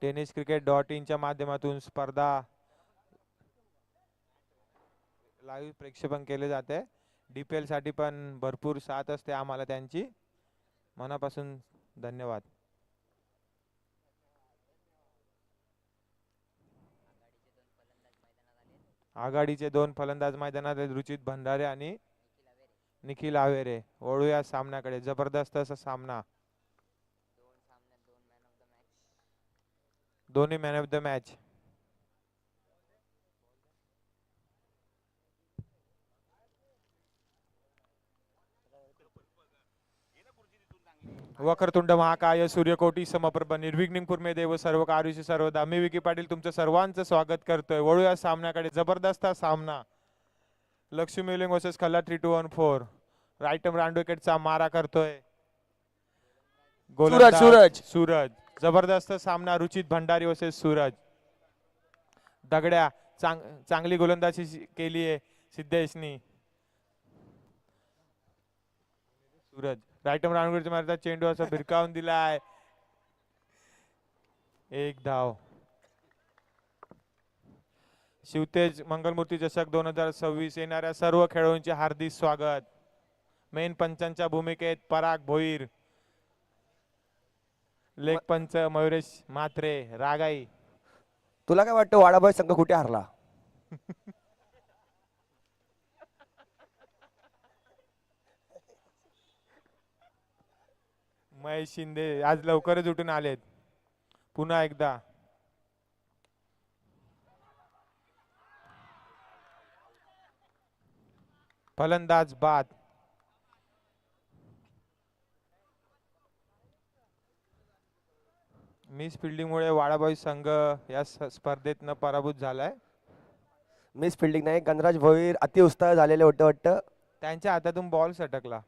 tenniscricket.in च्या माध्यमातून स्पर्धा लाईव्ह प्रक्षेपण केले जाते. DPL साठी पण भरपूर साथ असते आम्हाला त्यांची. मनापासून धन्यवाद. आघाडीचे दोन फलंदाज मैदानात आहेत, रुचित भंडारे आणि निखिल आवेरे. वळूया सामन्याकडे. जबरदस्त असा सामना. दोन्ही मॅन ऑफ द मॅच. वक्रतुंड महाकाय सूर्यकोटी समप्रभ निर्विघ्न कुर्मे देव सर्व कार्येषु सर्वदा. मी विकी पाटील तुमचं सर्वांचं स्वागत करतोय. वळूया सामन्याकडे. जबरदस्त सामना. Lakshmi milling versus Khalla 3-2-1-4. Right round विकेटचा मारा करतोय गोलंदाज सूरज. जबरदस्त सामना. रुचित भंडारी वर्सेस सूरज. दगड्या चांगली गोलंदाजी केली आहे सिद्धेशनी. सूरज राईट राउंड मारतात. चेंडू असा भिरकावून दिलाय. एक धाव. शिवतेज मंगलमूर्ती चषक 2026 येणाऱ्या सर्व खेळाडूंचे हार्दिक स्वागत. मेन पंचांच्या भूमिकेत पराग भोईर, लेग पंच मयुरेश म्हात्रे, रागाई. तुला काय वाटतं वाडाबाई संघ कुठे हरला? महेश शिंदे आज लवकरच उठून आलेत. पुन्हा एकदा फलंदाज बाद. मिस फिल्डिंग मुळे वाडाबाई संघ या स्पर्धेत पराभूत झालाय. मिस फिल्डिंग नाही, गणराज भोईर अति उत्साह झालेले होते वाटतं. त्यांच्या हातातून बॉल सटकला.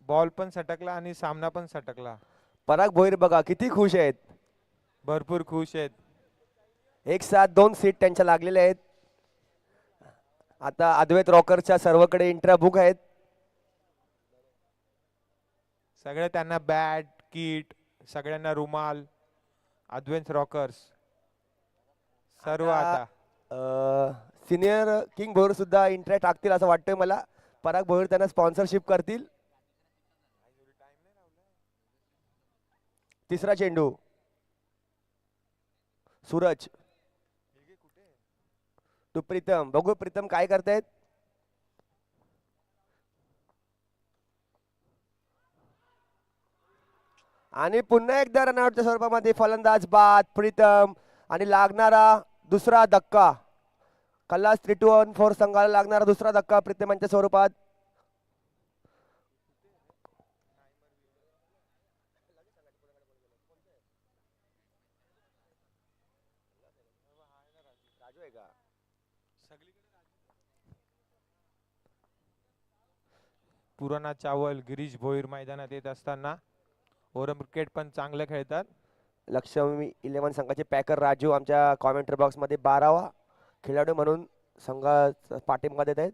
बॉल पण सटकला आणि सामना पण सटकला. पराग भोईर बघा किती खुश आहेत. भरपूर खुश आहेत. एक साथ 2 सीट त्यांच्या लागलेल्या आहेत. आता अद्वैत रॉकरच्या सर्वकडे इंट्रा बुक आहेत. सगळे त्यांना बॅट किट, सगळ्यांना रुमाल. अद्वैत रॉकर्स सर्व आता सिनियर किंग भोईर सुद्धा इंट्रा टाकतील असं वाटतंय मला. पराग भोईर त्यांना स्पॉन्सरशिप करतील. तिसरा चेंडू. सूरज टू प्रीतम. बघू प्रीतम काय करतायत. आणि पुन्हा एकदा रनआउटच्या स्वरूपामध्ये फलंदाज बाद प्रीतम. आणि लागणारा दुसरा धक्का. खल्लास 3-2-1-4 संघाला लागणारा दुसरा धक्का प्रीतमांच्या स्वरूपात. पुराणा चावल, गिरीश भोईर मैदानात येत असताना. ओरम क्रिकेट पण चांगलं खेळतात. लक्ष्मी 11 संघाचे पॅकर राजू आमच्या कॉमेंट्री बॉक्स मध्ये 12वा खेळाडू म्हणून संघाचा पाठिंबा देत आहेत.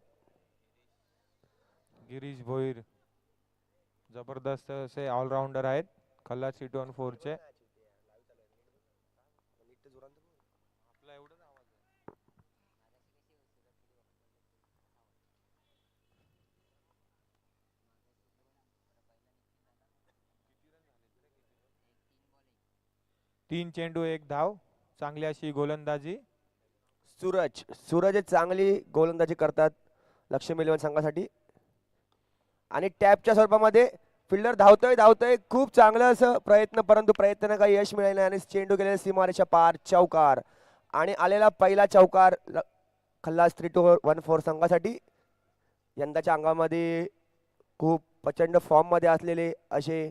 गिरीश भोईर जबरदस्त असे ऑलराऊंडर आहेत खल्ला 3-2-1-4 चे. 3 चेंडू 1 धाव. चांगली अशी गोलंदाजी. सूरज चांगली गोलंदाजी करतात लक्ष्मी 11 संघासाठी. आणि टॅपच्या स्वरूपामध्ये फिल्डर धावतोय खूप चांगलं असं प्रयत्न, परंतु प्रयत्न काही यश मिळाले नाही आणि चेंडू गेलेला सीमारेषा पार. चौकार. आणि आलेला पहिला चौकार खल्लास 3-2-1-4 संघासाठी. यंदाच्या अंगामध्ये खूप प्रचंड फॉर्म मध्ये असलेले असे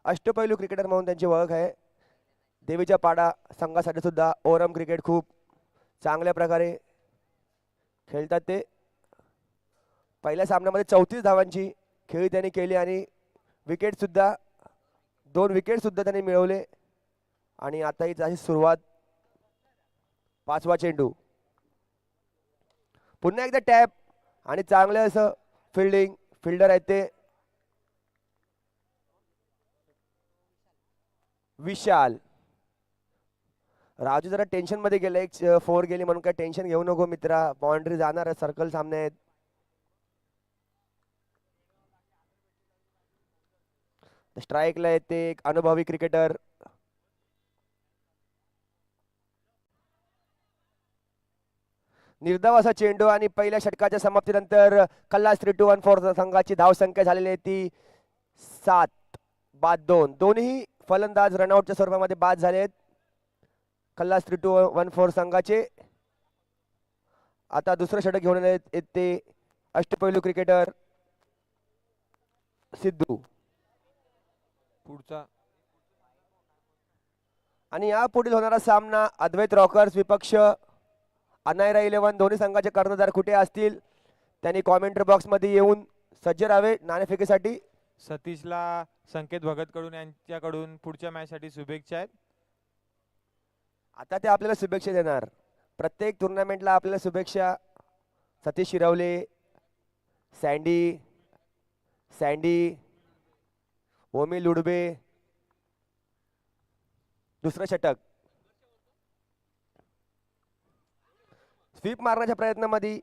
अष्टपैलू क्रिकेटर म्हणून त्यांची ओळख आहे. देवीच्या पाडा संघासाठी सुद्धा ओरम क्रिकेट खूप चांगल्या प्रकारे खेळतात ते. पहिल्या सामन्यामध्ये 34 धावांची खेळी त्यांनी केली आणि विकेट सुद्धा 2 विकेट सुद्धा त्यांनी मिळवले. आणि आता ही अशी सुरुवात. 5वा चेंडू. पुन्हा एकदा टॅप आणि चांगलं असं फिल्डिंग. फिल्डर आहेत ते. विशाल. राजू जरा टेन्शन मध्ये गेला, एक 4 गेली म्हणून काय टेन्शन घेऊ नको मित्रा, बाउंड्री जाणार आहे, सर्कल सामने आहेत. स्ट्राईकला येते एक अनुभवी क्रिकेटर. निर्धाव असा चेंडू आणि पहिल्या षटकाच्या समाप्तीनंतर खल्लास 3-2-1-4 संघाची धावसंख्या झालेली आहे ती 7 बाद 2. दोन्ही फलंदाज रनआउटच्या स्वरूपामध्ये बाद झाले आहेत खल्लास 3-2-1-4 संघाचे. आता दुसरं षटक घेऊन येते अष्टपैलू क्रिकेटर सिद्धू. पुढचा आणि या पुढील होणारा सामना अद्वैत रॉकर्स विपक्ष अनायरा 11. दोन्ही संघाचे कर्णधार कुठे असतील त्यांनी कॉमेंट्री बॉक्स मध्ये येऊन सज्ज राहावे नाणेफेकीसाठी. सतीशला संकेत भगत कडून यांच्याकडून पुढच्या मॅच साठी शुभेच्छा आहेत. आता ते आपल्याला शुभेच्छा देणार, प्रत्येक टुर्नामेंटला आपल्याला शुभेच्छा. सतीश शिरवले, सँडी, ओमी लुडबे. दुसरं षटक स्वीप मारण्याच्या प्रयत्नामध्ये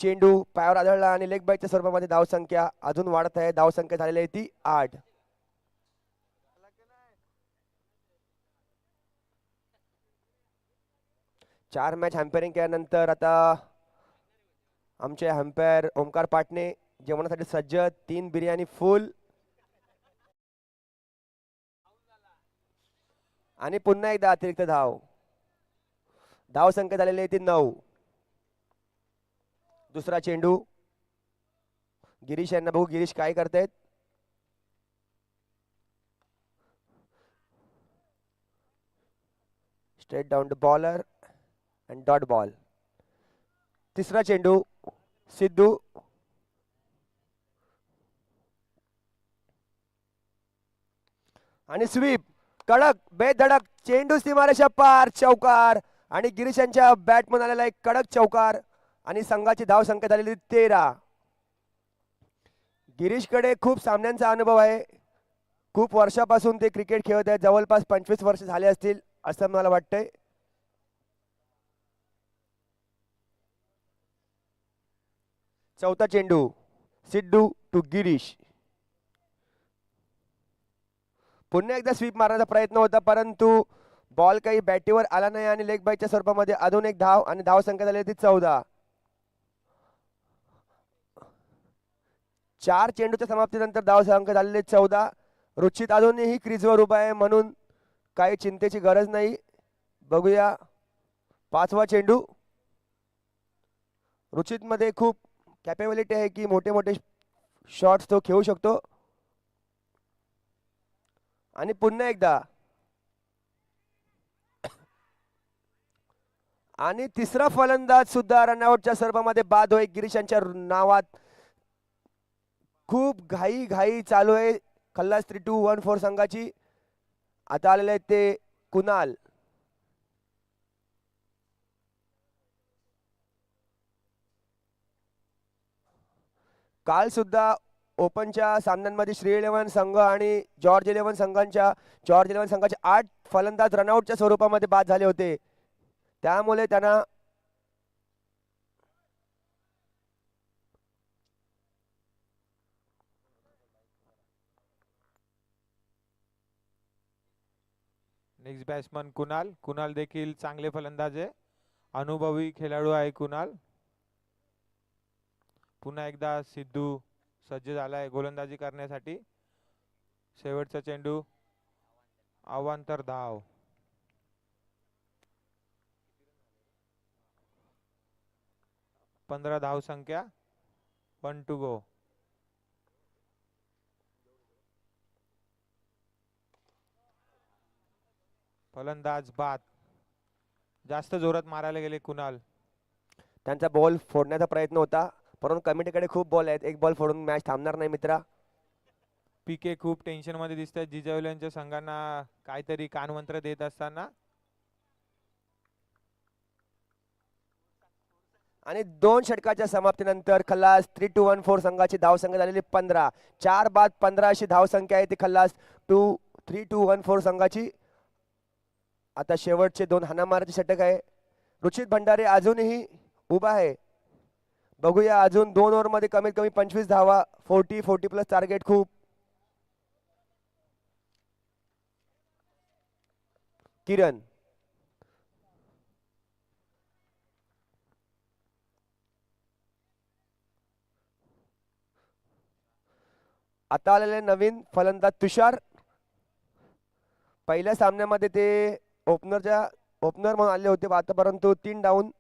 चेंडू पायावर आदळला आणि लेग बाईच्या स्वरूपामध्ये धावसंख्या अजून वाढत आहे. धावसंख्या झालेली आहे ती 8. चार मॅच हॅम्पेरिंग केल्यानंतर आता आमचे हॅम्पायर ओमकार पाटणे जेवणासाठी सज्ज. 3 बिर्याणी फुल आणि पुन्हा एकदा अतिरिक्त धावसंख्या झालेली आहे ती 9. दुसरा चेंडू गिरीश यांना बघू, गिरीश काय करतायत. Straight down to bowler and dot ball. तिसरा चेंडू सिद्धू. आणि स्वीप कडक बेधडक चेंडू सीमारेषा पार, चौकार. आणि गिरीश यांच्या बॅटमन आलेला एक कडक चौकार आणि संघाची धावसंख्या झालेली 13. गिरीशकडे खूप सामन्यांचा अनुभव आहे, खूप वर्षापासून ते क्रिकेट खेळत आहेत, जवळपास 25 वर्ष झाले असतील असं मला वाटतंय. चौथा चेंडू सिद्धू टू गिरीश. पुन्हा एकदा स्वीप मारण्याचा प्रयत्न होता परंतु बॉल काही बॅटीवर आला नाही आणि लेग बाईच्या स्वरूपामध्ये अजून एक धाव आणि धावसंख्या झाली होती 14. 4 चेंडूच्या समाप्तीनंतर धावसंख्या झालेली 14. रुचित अजूनही क्रीजवर उभा आहे म्हणून काही चिंतेची गरज नाही. बघूया 5वा चेंडू. रुचित मध्ये खूप कॅपेबिलिटी आहे की मोठे मोठे शॉट्स तो खेळू शकतो. आणि पुन्हा एकदा आणि तिसरा फलंदाज सुद्धा रनआउटच्या स्वरूपामध्ये बाद होईल. गिरीश यांच्या नावात खूप घाई चालू आहे खल्लास 3-2-1-4 संघाची. आता आलेले आहेत ते कुणाल. काल सुद्धा ओपनच्या सामन्यांमध्ये श्री 11 संघ आणि जॉर्ज 11 संघाचे 8 फलंदाज रनआउटच्या स्वरूपामध्ये बाद झाले होते. त्यामुळे त्यांना नेक्स्ट बॅट्समन कुणाल देखील चांगले फलंदाज आहे, अनुभवी खेळाडू आहे कुणाल. पुन्हा एकदा सिद्धू सज्ज झालाय गोलंदाजी करण्यासाठी. शेवटचा चेंडू अवांतर धाव. 15 धाव संख्या, 1 टू गो. फलंदाज बाद. जास्त जोरात मारायला गेले कुणाल. त्यांचा बॉल फोडण्याचा प्रयत्न होता परंतु कमिटीकडे खूप बॉल आहेत, एक बॉल फोडून मॅच थांबणार नाही मित्रा. पीके खूप टेन्शन मध्ये दिसतात जिजावल्यांच्या संघांना काहीतरी कानमंत्र देत असताना. आणि 2 षटकाच्या समाप्तीनंतर खल्लास 3-2-1-4 संघाची धावसंख्या झालेली 15. 4 बाद 15 अशी धावसंख्या आहे ती खल्लास 3214 संघाची. आता शेवटचे 2 हाणामारीचे षटक आहे. रुचित भंडारे अजूनही उभा आहे. बघूया अजून 2 ओव्हरमध्ये कमीत कमी 25 धावा. 40 प्लस टार्गेट खूप. किरण आता आलेले नवीन फलंदाज तुषार. पहिल्या सामन्यामध्ये ते ओपनर म्हणून आले होते, आता परंतु 3 डाऊन.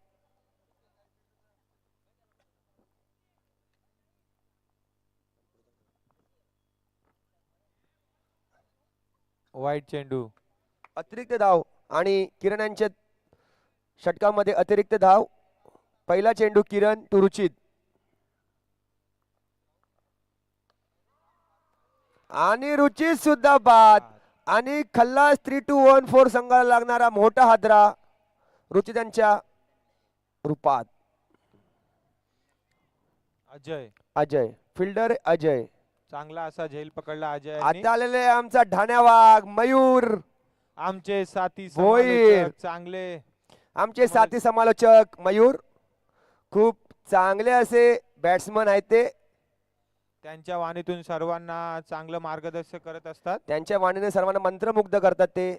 वाईट चेंडू. अतिरिक्त धाव आणि किरण यांच्या षटकामध्ये अतिरिक्त धाव. पहिला चेंडू किरण टू रुचित. आणि रुचित सुद्धा बाद. आणि खल्लास 3214 संघाला लागणारा मोठा हादरा रुचित यांच्या रूपात. अजय फिल्डर अजय. चांगला असा झेल पकडला अजय. आता आलेले आमचा ढाण्या वाघ मयूर. आमचे साथी भोईर. समालोचक चांगले. आमचे साथी समालोचक मयूर खूप चांगले असे बॅट्समन आहेत ते. त्यांच्या वाणीतून सर्वांना चांगलं मार्गदर्शन करत असतात. त्यांच्या वाणीने सर्वांना मंत्रमुग्ध करतात ते.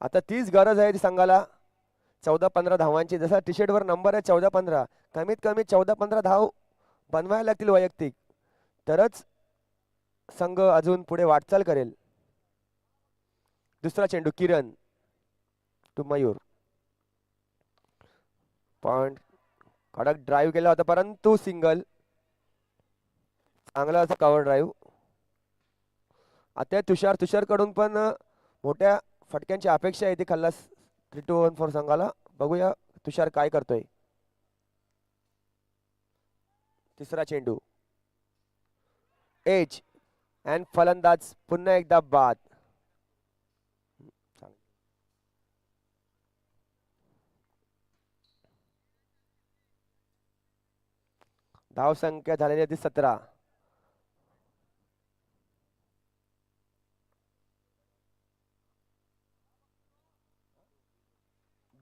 आता तीच गरज आहे ती संघाला 14-15 धावांची. जसा टी शर्ट वर नंबर आहे 14-15, कमीत कमी 14-15 धाव बनवायला लागतील वैयक्तिक, तरच संघ अजून पुढे वाटचाल करेल. दुसरा चेंडू किरण टू मयूर. पॉइंट कडक ड्राईव्ह केला होता परंतु सिंगल. चांगला असा कव्हर ड्राईव्ह. आता तुषार कडून पण मोठ्या फटक्यांची अपेक्षा आहे ती खल्लास 3214 संघाला. बघूया तुषार काय करतोय. तिसरा चेंडू एज अँड फलंदाज पुन्हा एकदा बाद. धाव संख्या झालेली होती 17.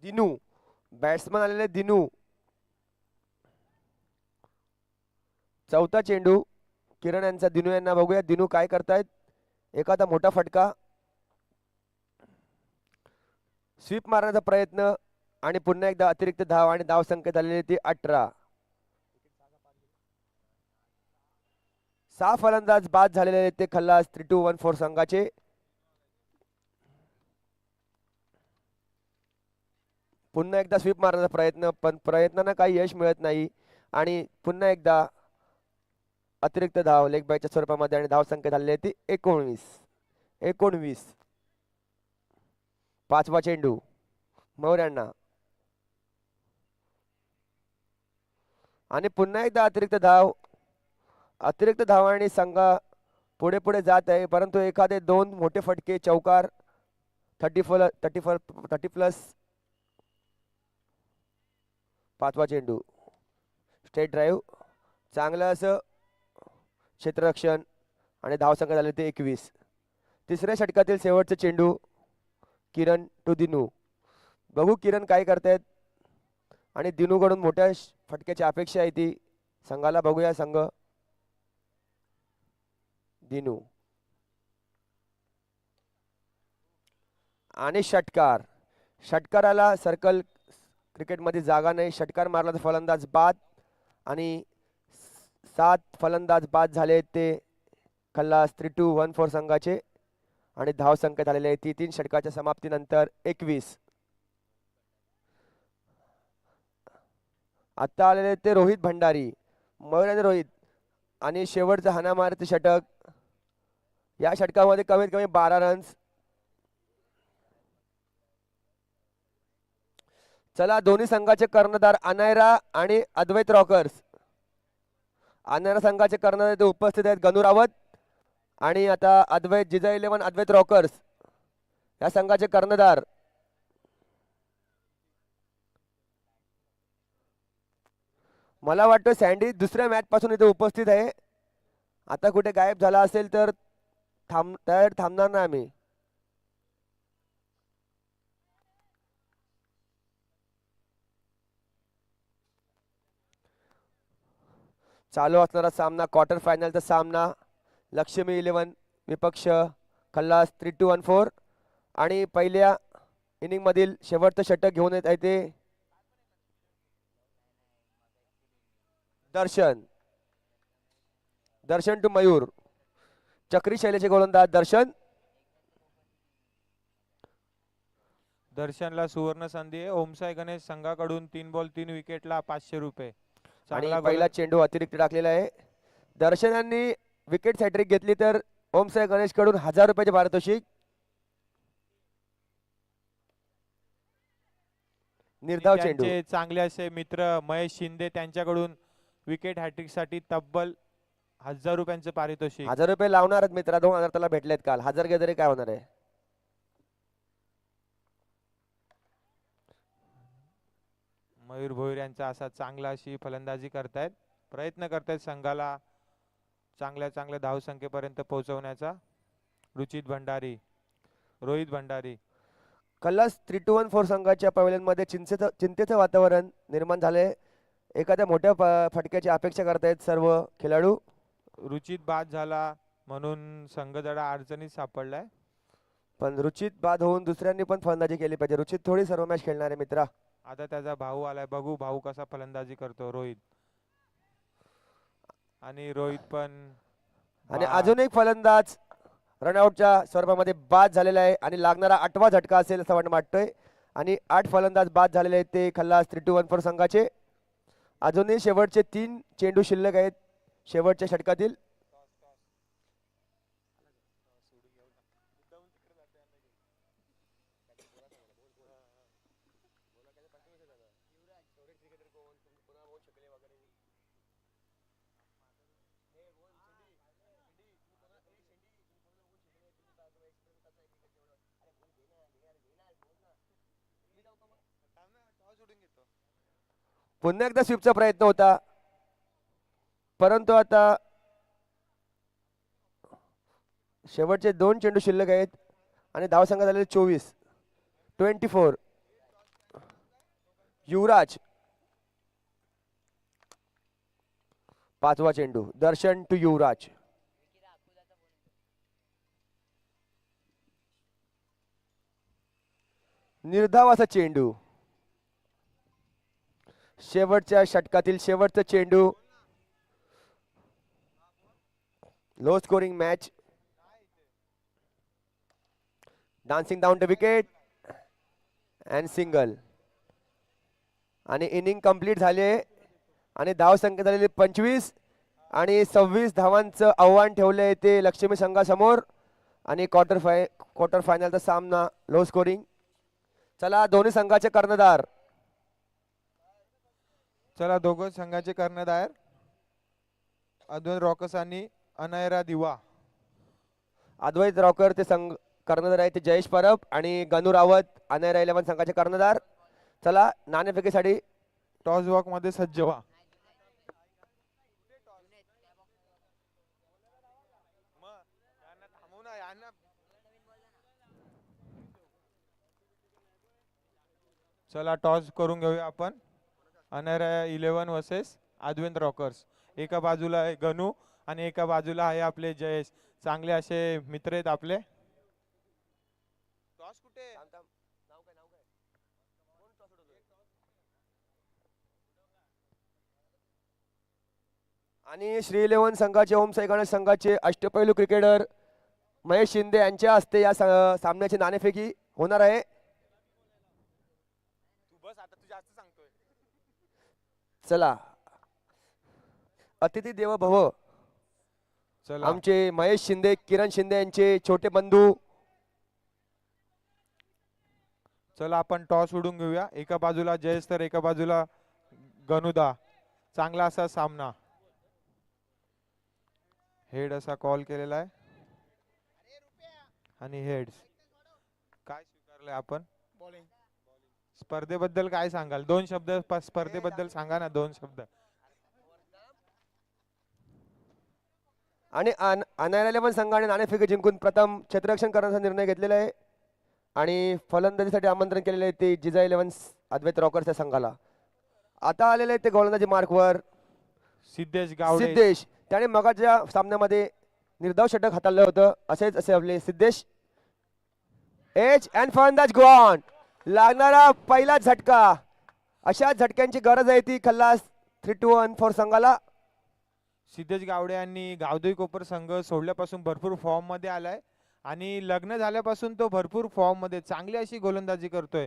दिनू बॅट्समन आलेले दिनू. चौथा चेंडू किरण यांचा दिनू यांना. बघूया दिनू काय करतायत. एखादा मोठा फटका, स्वीप मारण्याचा प्रयत्न आणि पुन्हा एकदा अतिरिक्त धाव आणि धाव संख्या झालेली ती 18. 6 फलंदाज बाद झालेले ते खल्लास 3214 संघाचे. पुन्हा एकदा स्वीप मारण्याचा प्रयत्न, पण प्रयत्नांना काही यश मिळत नाही. आणि पुन्हा एकदा अतिरिक्त धाव लेग बायच्या स्वरूपामध्ये आणि धाव संख्या झालेली ती 19. पाचवा चेंडू मौर्यांना आणि पुन्हा एकदा अतिरिक्त धाव आणि संघ पुढे जात आहे, परंतु एखादे 2 मोठे फटके चौकार 30 प्लस. पाचवा चेंडू स्ट्रेट ड्राईव्ह, चांगलं असं क्षेत्ररक्षण आणि धावसंख्या झाली ते 21. तिसऱ्या षटकातील शेवटचा चेंडू किरण टू दिनू. बघू किरण काय करतायत आणि दिनूकडून मोठ्या फटक्याची अपेक्षा आहे ती संघाला. बघूया संघ. दिनू आणि षटकाराला सर्कल क्रिकेटमध्ये जागा नाही. षटकार मारला तर फलंदाज बाद आणि 7 फलंदाज बाद झाले ते खल्लास 3214 संघाचे आणि धाव संख्या झालेली आहे ती 3 षटकाच्या समाप्तीनंतर 21. आता आलेले ते रोहित भंडारी. मयूर रोहित आणि शेवटचं हाणामारीचे षटक. या षटकामध्ये कमीत कमी 12 रन्स. चला दोन्ही संघाचे कर्णधार अनायरा आणि अद्वैत रॉकर्स. अनायरा संघाचे कर्णधार ते उपस्थित आहेत गणू रावत आणि आता अद्वैत जिजा 11 अद्वैत रॉकर्स या संघाचे कर्णधार. मला वाटतं सँडी दुसऱ्या मॅच पासून इथे उपस्थित आहे. आता कुठे गायब झाला असेल तर थांबणार नाही आम्ही. चालू असणारा सामना क्वार्टर फायनलचा सामना लक्ष्मी 11 विपक्ष खल्लास 3214 आणि पहिल्या इनिंग मधील शेवटचं षटक घेऊन येत आहे ते दर्शन टू मयूर. चक्री शैलीचे गोलंदाज दर्शनला सुवर्ण संधी आहे. ओमसाई गणेश संघाकडून 3 बॉल 3 विकेटला 500 रुपये. आणि चांगला पहिला चेंडू अतिरिक्त टाकलेला आहे. दर्शनांनी विकेट हॅट्रिक घेतली तर ओमसाई गणेश कडून 1000 रुपयाचे पारितोषिक. निर्धाव चेंडू. त्यांचे चांगले असे मित्र महेश शिंदे त्यांच्याकडून विकेट हॅट्रिक साठी तब्बल 1000 रुपयांचं पारितोषिक. 1000 रुपये लावणारच मित्रा. 2000 त्याला भेटलेत काल. 1000 घे तरी काय होणार आहे. मयूर भोईर यांचा असा चांगला अशी फलंदाजी करतायत. प्रयत्न करतायत संघाला चांगल्या धावसंख्येपर्यंत पोहोचवण्याचा. रुचित भंडारी, रोहित भंडारी. कल्लास 3214 संघाच्या पॅव्हलियनमध्ये चिंतेचं वातावरण निर्माण झाले. एखाद्या मोठ्या फटक्याची अपेक्षा करतायत सर्व खेळाडू. रुचित बाद झाला म्हणून संघ जरा अडचणीत सापडलाय. पण रुचित बाद होऊन दुसऱ्यांनी पण फलंदाजी केली पाहिजे. रुचित थोडी सर्व मॅच खेळणार आहे मित्रा. आता त्याचा भाऊ आलाय, बघू भाऊ कसा फलंदाजी करतो. रोहित आणि रोहित पण आणि अजून एक फलंदाज रनआउटच्या स्वरूपामध्ये बाद झालेला आहे आणि लागणारा 8वा झटका असेल असं वाटतोय. आणि 8 फलंदाज बाद झालेले आहेत ते खल्लास 3214 संघाचे. अजूनही शेवटचे 3 चेंडू शिल्लक आहेत शेवटच्या षटकातील. पुन्हा एकदा स्वीपचा प्रयत्न होता परंतु आता शेवटचे 2 चेंडू शिल्लक आहेत आणि धावसंख्या झालेली 24. युवराज 5वा चेंडू. दर्शन टू युवराज. निर्धाव असा चेंडू. शेवटच्या षटकातील शेवटचा चेंडू. Low scoring match. Dancing down to wicket and single. आणि इनिंग कंप्लीट झाले आणि धाव संख्या झालेली 25 आणि 26 धावांचं आव्हान ठेवले ते लक्ष्मी संघासमोर. आणि क्वार्टर फायनलचा सामना लो स्कोरिंग. चला दोन्ही संघाचे कर्णधार. चला दोघं संघाचे कर्णधार अद्वैत रॉकर्स आणि अनायरा दिवा. अद्वैत रॉकर ते कर्णधार आहे ते जयेश परब आणि गणू रावत अनायरा 11 संघाचे कर्णधार. चला नाणेफेकीसाठी टॉस वॉक मध्ये सज्ज व्हा. चला टॉस करून घेऊया आपण. अनायरा 11 वर्सेस अद्वैत रॉकर्स. एका बाजूला आहे गणू आणि एका बाजूला आहे आपले जयेश. चांगले असे मित्र आहेत आपले. टॉस कुठे? आणि श्री 11 संघाचे ओमसाई गणेश संघाचे अष्टपैलू क्रिकेटर महेश शिंदे यांच्या हस्ते या सामन्याची नाणेफेकी होणार आहे. चला अतिथी देव भव. चला आमचे महेश शिंदे किरण शिंदे यांचे छोटे बंधू. चला आपण टॉस उडून घेऊया. एका बाजूला जयेश तर एका बाजूला गणुदा. चांगला असा सामना. हेड असा कॉल केलेला आहे आणि हेड्स. काय स्वीकारलंय आपण? स्पर्धेबद्दल काय सांगाल? 2 शब्द स्पर्धेबद्दल सांगा ना. 2 शब्द. आणि अनायरा 11 संघाने नाणेफेक जिंकून प्रथम क्षेत्ररक्षण करण्याचा निर्णय घेतलेला आहे आणि फलंदाजीसाठी आमंत्रण केलेले आहे ते जिजा 11 अद्वैत रॉकर्स या संघाला. आता आलेले आहे ते गोलंदाजी मार्कवर सिद्धेश गावडे. सिद्धेश, त्याने मगाच्या सामन्यामध्ये निर्धाव षटक हाताळलं होतं. असे आपले सिद्धेश एच अँड फलंदाज गॉन. लागणारा पहिला झटका, अशा झटक्यांची गरज आहे ती खल्लास 3-1 फॉर संघाला. सिद्धेश गावडे यांनी गावदेवी कोपर संघ सोडल्यापासून भरपूर फॉर्म मध्ये आलाय आणि लग्न झाल्यापासून तो भरपूर फॉर्म मध्ये चांगली अशी गोलंदाजी करतोय.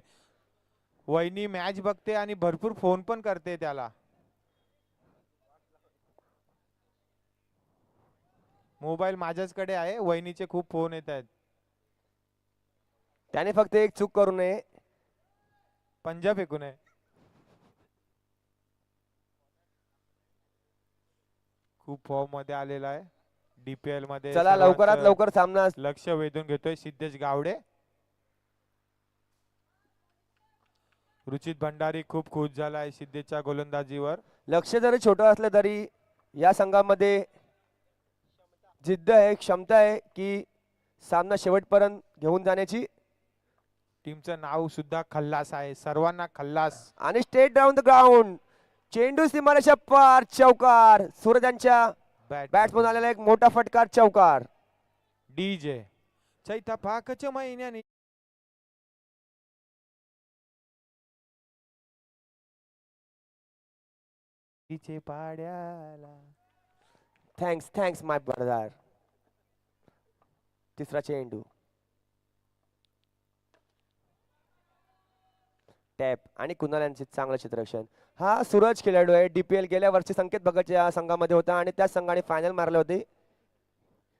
वहिनी मॅच बघते आणि भरपूर फोन पण करते त्याला. मोबाईल माझ्याचकडे आहे, वहिनीचे खूप फोन येत आहेत. त्याने फक्त एक चूक करू नये, पंजा फेकू नये. खूप फॉर्म मध्ये आलेला आहे. डीपीएल मध्ये चला लवकरात सर्वांचं लवकर सामना. लक्ष वेधून घेतोय सिद्धेश गावडे. रुचित भंडारी खूप खुश झाला आहे सिद्धेशच्या गोलंदाजीवर. लक्ष जरी छोटं असलं तरी या संघामध्ये जिद्द आहे, क्षमता आहे की सामना शेवटपर्यंत घेऊन जाण्याची. टीमचं नाव सुद्धा खल्लास आहे, सर्वांना खल्लास. आणि स्टेट डाऊन द ग्राउंड, चेंडू सीमारेषा पार, चौकार. सूरजांच्या बॅट्समन आलेला एक मोठा फटकार, चौकार. डीजे चैता पाकच्या महिन्याने तिचे पाड्याला. थँक्स माय ब्रदर. तिसरा चेंडू, टॅप आणि कुणाल यांचे चांगलं क्षेत्ररक्षण. हा सूरज खेळाडू आहे, डीपीएल गेल्या वर्षी संकेत भगतच्या संघामध्ये होता आणि त्याच संघाने फायनल मारले होते.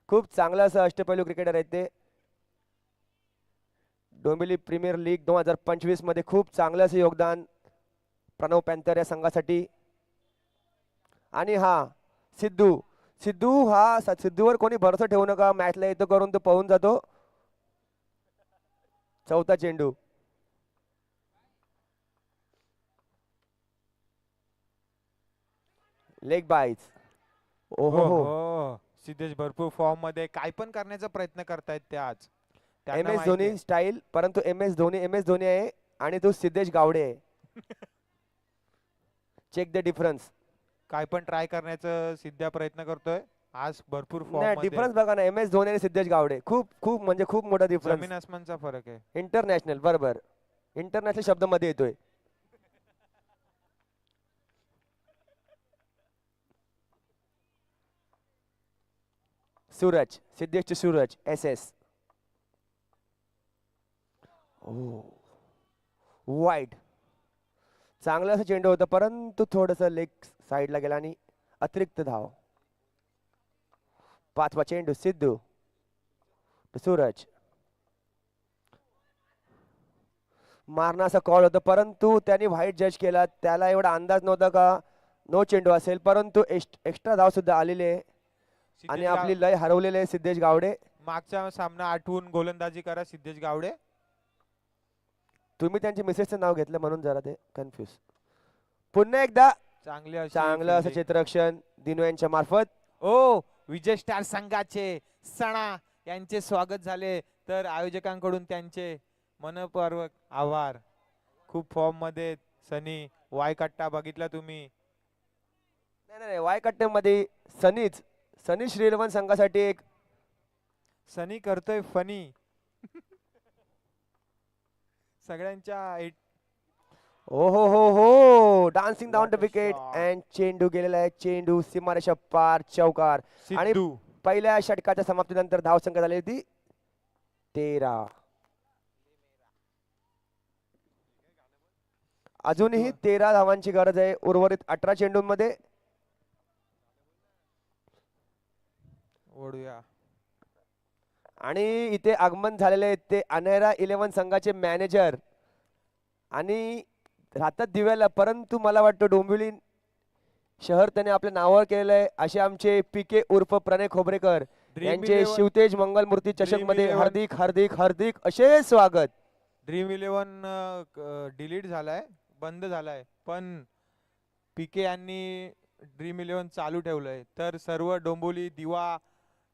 खूप चांगलं असं अष्टपैलू क्रिकेटर आहेत ते. डोंबिवली प्रीमियर लीग 2025 मध्ये खूप चांगलं असं योगदान प्रणव पॅन्थर या संघासाठी. आणि हा सिद्धूवर कोणी भरोसा ठेवू नका, मॅचला येतो करून तो पळून जातो. चौथा चेंडू, लेग बाईज. ओहो हो, सिद्धेश भरपूर फॉर्म मध्ये काय पण करण्याचा प्रयत्न करतायत ते आज. त्यांना एम एस माहिती धोनी आहे. स्टाईल, परंतु एम एस धोनी आहे आणि तो सिद्धेश गावडे आहे. Check the difference. काय पण ट्राय करण्याचा सिद्ध्या प्रयत्न करतोय आज भरपूर नाही, फॉर्म मध्ये. डिफरन्स बघा ना, एम एस धोनी आणि सिद्धेश गावडे खूप म्हणजे खूप मोठा डिफरन्स. जमीन आसमानचा फरक आहे. इंटरनॅशनल, बरोबर, इंटरनॅशनल शब्द मध्ये येतोय. सूरज, सिद्धेशचे सूरज एस एस. वाईड, चांगलं असं चेंडू होतं परंतु थोडस लेग साईडला गेला आणि अतिरिक्त धाव. पाचवा चेंडू, सिद्धू सूरज. मारण्याचा कॉल होता परंतु त्यांनी व्हाईट जज केला. त्याला एवढा अंदाज नव्हता का नो चेंडू असेल, परंतु एक्स्ट्रा धाव सुद्धा आलेली आहे आणि सिद्धेश आपली लय हरवलेली आहे सिद्धेश गावडे. मागचा सामना आठवून गोलंदाजी करा सिद्धेश गावडे. तुम्ही त्यांच्या मिसेसचं नाव घेतलं म्हणून जरा ते कन्फ्युज. पुन्हा एकदा चांगलं असं क्षेत्ररक्षण दिनू यांच्या मार्फत. ओ, विजय स्टार संघाचे सणा यांचे स्वागत झाले, तर आयोजकांकडून त्यांचे मनपूर्वक आभार. खूप फॉर्म मध्ये सनी. वाय कट्टा बघितला तुम्ही? नाही, वाय कट्ट्यामध्ये सनी श्रीलवन संघासाठी एक सनी करतोय फनी. सगळ्यांच्या हो dancing down the What a wicket shot. And चेंडू गेलेला आहे. चेंडू सीमारेषा पार, चौकार. आणि सिद्धू. पहिल्या षटकाच्या समाप्तीनंतर धाव संख्या झाली होती 13. अजूनही 13 धावांची गरज आहे उर्वरित 18 चेंडूंमध्ये. ओढूया. आणि इथे आगमन झालेले आहेत ते अनेरा 11 संघाचे मॅनेजर आणि राहतात दिव्याला, परंतु मला वाटतं डोंबिवली शहर त्याने आपल्या नावावर केलेलं आहे. असे आमचे पीके उर्फ प्रणय खोबरेकर यांचे शिवतेज मंगलमूर्ती चषक मध्ये हार्दिक असे स्वागत. ड्रीम 11 डिलीट झालाय, बंद झालाय, पण पीके यांनी ड्रीम 11 चालू ठेवलंय. तर सर्व डोंबिवली दिवा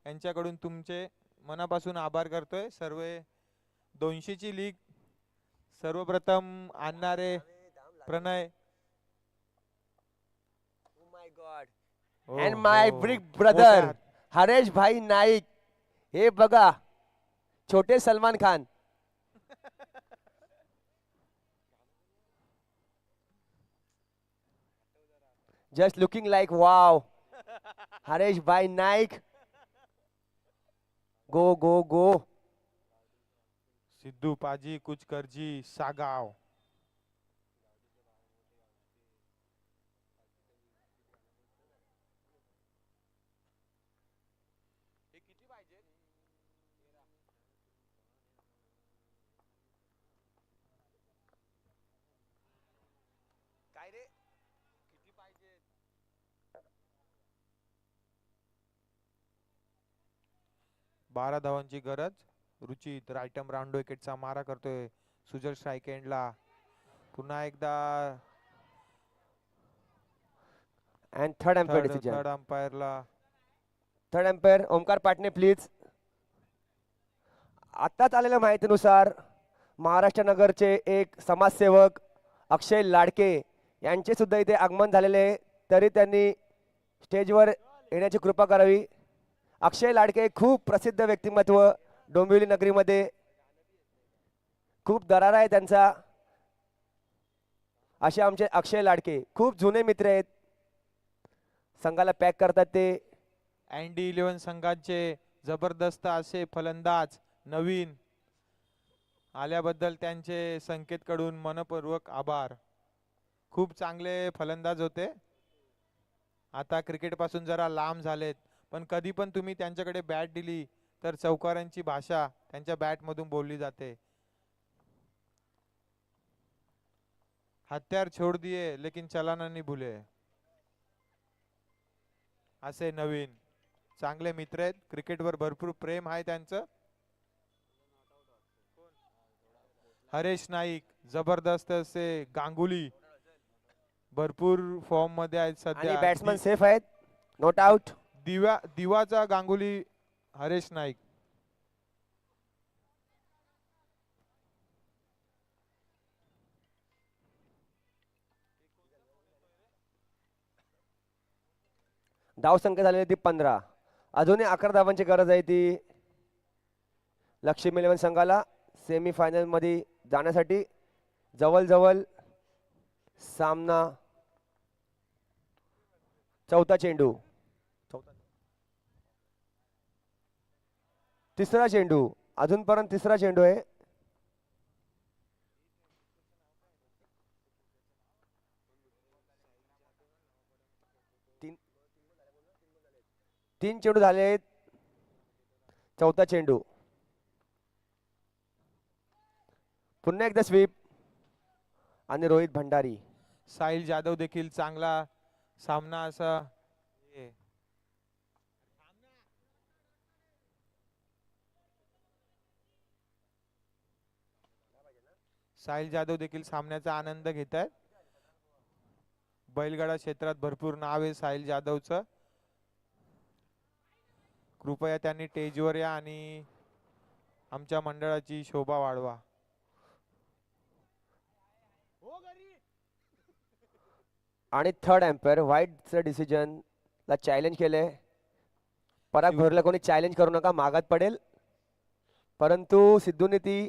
यांच्याकडून तुमचे मनापासून आभार करतोय. सर्व 200ची लीग सर्वप्रथम आणणारे प्रणय. अँड हो, माय हो. बिग मोठ्या ब्रदर हात- हरेश भाई नाईक. हे बघा छोटे Salman Khan. Just looking like wow. Haresh भाई नाईक. गो गो गो. सिद्धू पाजी कुचकरजी सागाव. काय रे? 12 धावांची गरज. रुचित रायटम राऊंड विकेटचा मारा करतोय. सुजल स्ट्राईक एंडला. पुन्हा एकदा and third umpire third decision. अंपायरला. Third umpire Omkar Patne please. आत्ताच आलेल्या माहितीनुसार महाराष्ट्र नगरचे एक समाजसेवक अक्षय लाडके यांचे सुद्धा इथे आगमन झालेले आहे. तरी त्यांनी स्टेजवर येण्याची कृपा करावी. अक्षय लाडके खूप प्रसिद्ध व्यक्तिमत्व डोंबिवली नगरीमध्ये. खूप दरारा आहे त्यांचा. असे आमचे अक्षय लाडके खूप जुने मित्र आहेत. संघाला पॅक करतात ते. अँडी 11 संघाचे जबरदस्त असे फलंदाज नवीन आल्याबद्दल त्यांचे संकेतकडून मनपूर्वक आभार. खूप चांगले फलंदाज होते. आता क्रिकेट पासून जरा लांब झालेत, पण कधी पण तुम्ही त्यांच्याकडे बॅट दिली तर चौकारांची भाषा त्यांच्या बॅट मधून बोलली जाते. हत्यार छोड़ दिए लेकिन चलाना नहीं भूले. असे नवीन चांगले मित्र आहेत. क्रिकेटवर भरपूर प्रेम आहे त्यांचं. हरेश नाईक जबरदस्त असे गांगुली भरपूर फॉर्म मध्ये आहेत आणि सध्या. बॅट्समन सेफ आहेत. Not out. दिवाचा गांगुली हरेश नाईक. धाव संख्या झालेली ती 15. अजूनही 11 धावांची गरज आहे ती लक्ष्मी 11 संघाला सेमी फायनल मध्ये जाण्यासाठी. जवळ सामना. चौथा चेंडू. तिसरा चेंडू. अजूनपर्यंत तिसरा चेंडू आहे. तीन चेंडू झाले आहेत. चौथा चेंडू. पुन्हा एकदा स्वीप आणि रोहित भंडारी. साहिल जाधव देखील चांगला सामना असा. साहिल जाधव देखील सामन्याचा आनंद घेत आहेत. बैलगाडा क्षेत्रात भरपूर नाव आहे साहिल जाधवचं. कृपया त्यांनी स्टेजवर या आणि आमच्या मंडळाची शोभा वाढवा. आणि थर्ड एम्पायर व्हाईटचं डिसिजन ला चॅलेंज केले. पराग भोरला कोणी चॅलेंज करू नका, मागात पडेल. परंतु सिद्धूने ती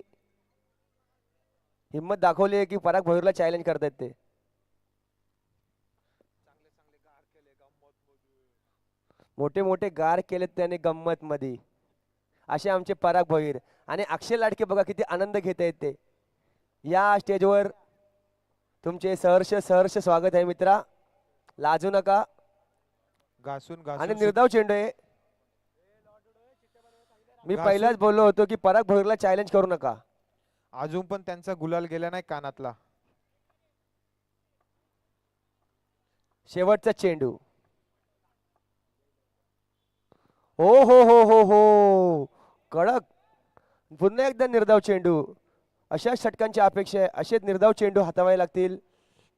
हिम्मत दाखवली आहे की पराग भोरला चॅलेंज करतात ते. मोठे मोठे गार केलेत त्याने गंमत मध्ये. असे आमचे पराग भोईर आणि अक्षय लाडके बघा किती आनंद घेत आहेत ते. या स्टेजवर तुमचे सहर्ष स्वागत आहे मित्रा. लाजू नका. घासून आणि निर्धाव चेंडू आहे. मी घासून- पहिलाच बोललो होतो की पराग भोईरला चॅलेंज करू नका. अजून पण त्यांचा गुलाल गेला नाही कानातला. शेवटचा चेंडू. हो हो हो हो हो कडक. पुन्हा एकदा निर्धाव चेंडू. अशाच षटकांची अपेक्षा आहे. असेच निर्धाव चेंडू हातावावे लागतील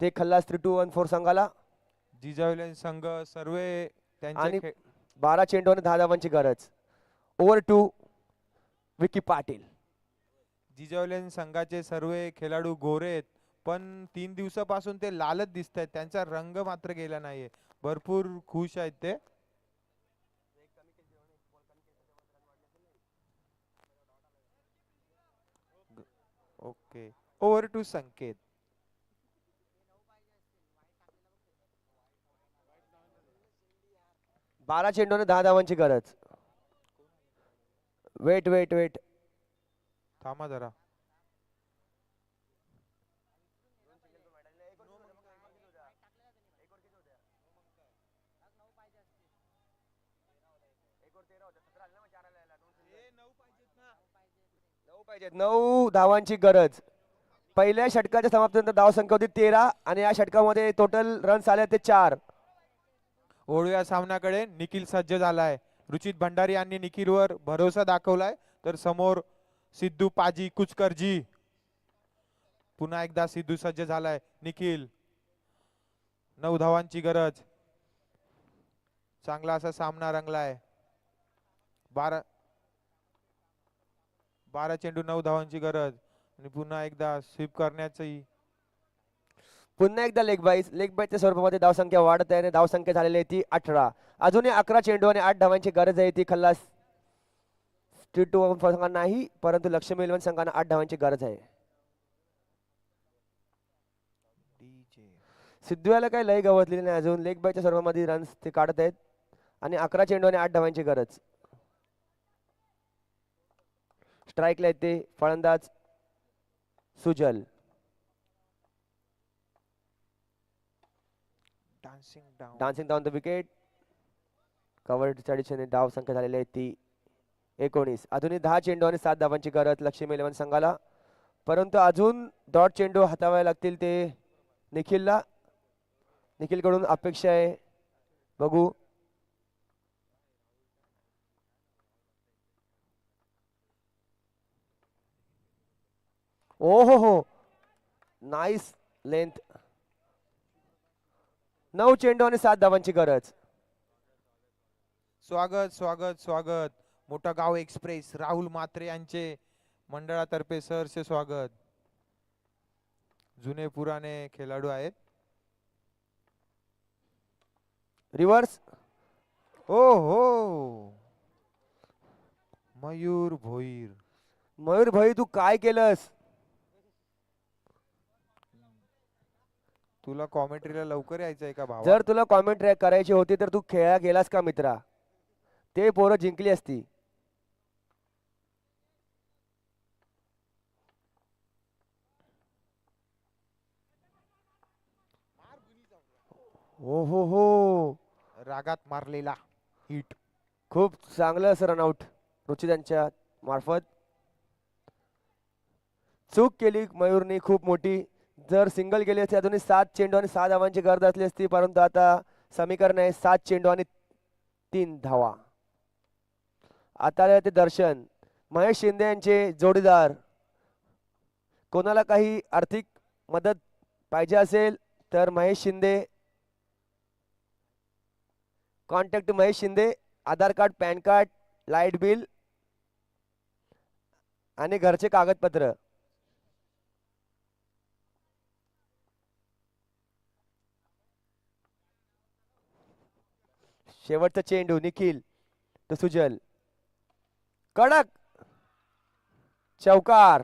ते खल्लास 3-2-1-4 संघाला. जिजाऊले संघ सर्व आणि त्यांचे 12 चेंडू आणि 10 धावांची गरज. Over to Vicky Patil. जिजाऊलेन संघाचे सर्व खेळाडू गोरे आहेत, पण 3 दिवसापासून ते लालच दिसत आहेत, त्यांचा रंग मात्र गेला नाहीये. भरपूर खुश आहेत ते. Okay, over to Sanket. 12 चेंडूने 10 धावांची गरज. Wait wait wait. थांबा जरा. पाहिजेत 9 धावांची गरज. पहिल्या षटकाच्या समाप्तीनंतर धाव संख्या होती 13 आणि या षटकामध्ये टोटल रन्स आले ते 4. ओळूया सामन्याकडे. निखिल सज्ज झालाय. रुचित भंडारी यांनी निखिलवर भरोसा दाखवलाय, तर समोर सिद्धू पाजी कुचकरजी. पुन्हा एकदा सिद्धू सज्ज झालाय. निखिल. 9 धावांची गरज. चांगला असा सामना रंगलाय. 12 चेंडू 9 धावांची गरज आणि पुन्हा एकदा स्वीप करण्याची. पुन्हा एकदा लेग बाईच्या स्वरूपामध्ये धावसंख्या वाढत आहे आणि धावसंख्या झालेली आहे ती 18. अजूनही 11 चेंडू आणि 8 धावांची गरज आहे. ती खल्लास T2 संघांना नाही, परंतु लक्ष्मी इलेव्हन संघांना 8 धावांची गरज आहे. सिद्धू याला काही लय गवतलेली नाही अजून. लेग बायच्या स्वरूपामध्ये रन्स ते काढत आहेत आणि 11 चेंडू आणि 8 धावांची गरज. स्ट्राईकला येते फलंदाज Sujal. Dancing down the wicket. कव्हरच्या दिशेने धाव संख्या झालेली आहे ती 19. अजूनही 10 चेंडू आणि 7 धावांची गरज लक्ष्मी इलेव्हन संघाला, परंतु अजून डॉट चेंडू हातावावे लागतील ते निखिलला. निखिलकडून अपेक्षा आहे, बघू. ओ हो, नाईस लेंथ. 9 चेंडू आणि 7 धावांची गरज. स्वागत स्वागत स्वागत. मोठा गाव एक्सप्रेस राहुल म्हात्रे यांचे मंडळातर्फे सहर्ष स्वागत. जुने पुराणे खेळाडू आहेत. रिव्हर्स. ओ हो, मयूर भोईर. मयूर भाई तू काय केलंस? तुला कॉमेंट्रीला लवकर यायचंय का भावा? जर तुला कॉमेंट्री करायची होती तर तू खेळा गेलास का मित्रा? ते पोरं जिंकली असती. हो हो हो, रागात मारलेला हिट. खूप चांगलं असं रनआउट रुचित यांच्या मार्फत. चूक केली मयूरनी खूप मोठी. जर सिंगल गेली असती अजूनही 7 चेंडू आणि 6 धावांची गरज असली असती, परंतु आता समीकरण आहे 7 चेंडू आणि 3 धावा. आता ते दर्शन महेश शिंदे यांचे जोडीदार. कोणाला काही आर्थिक मदत पाहिजे असेल तर Mahesh Shinde. Contact Mahesh Shinde. Aadhaar card, PAN card, light bill आणि घरचे कागदपत्र. शेवटचा चेंडू निखिल तो सुजल. कडक चौकार.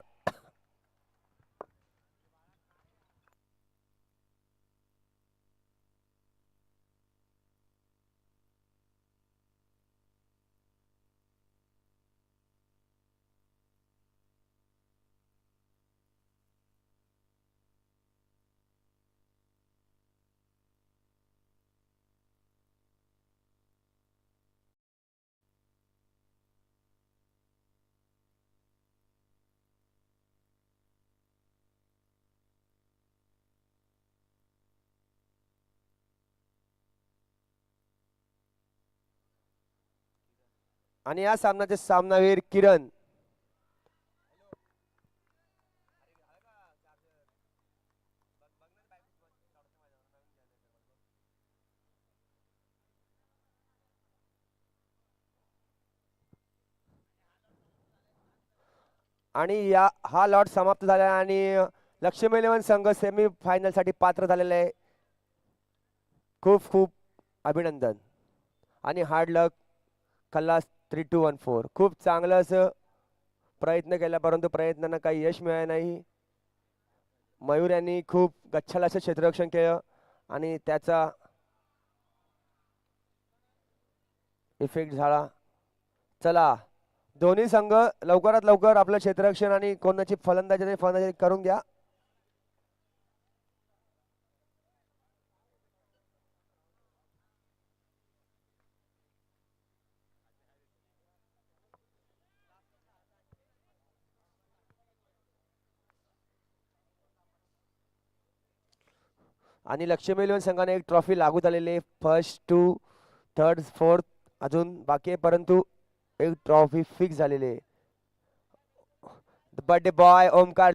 आणि या सामन्याचे सामनावीर किरण. आणि हा लॉट समाप्त झाला आहे आणि लक्ष्मी इलेव्हन संघ सेमी फायनल साठी पात्र झालेला आहे. खूप खूप अभिनंदन आणि हार्ड लक खल्लास 3214. खूप चांगलं असं प्रयत्न केला परंतु प्रयत्नांना काही यश मिळालं नाही. मयूर यांनी खूप गच्छल असं क्षेत्ररक्षण केलं आणि त्याचा इफेक्ट झाला. चला दोन्ही संघ लवकरात लवकर आपलं क्षेत्ररक्षण आणि कोणाची फलंदाजी करून घ्या. आणि लक्ष्मी इलेव्हन संघाने एक ट्रॉफी लागू झालेली आहे. फर्स्ट टू थर्ड फोर्थ अजून बाकी आहे परंतु एक ट्रॉफी फिक्स झालेली आहे. Birthday boy Omkar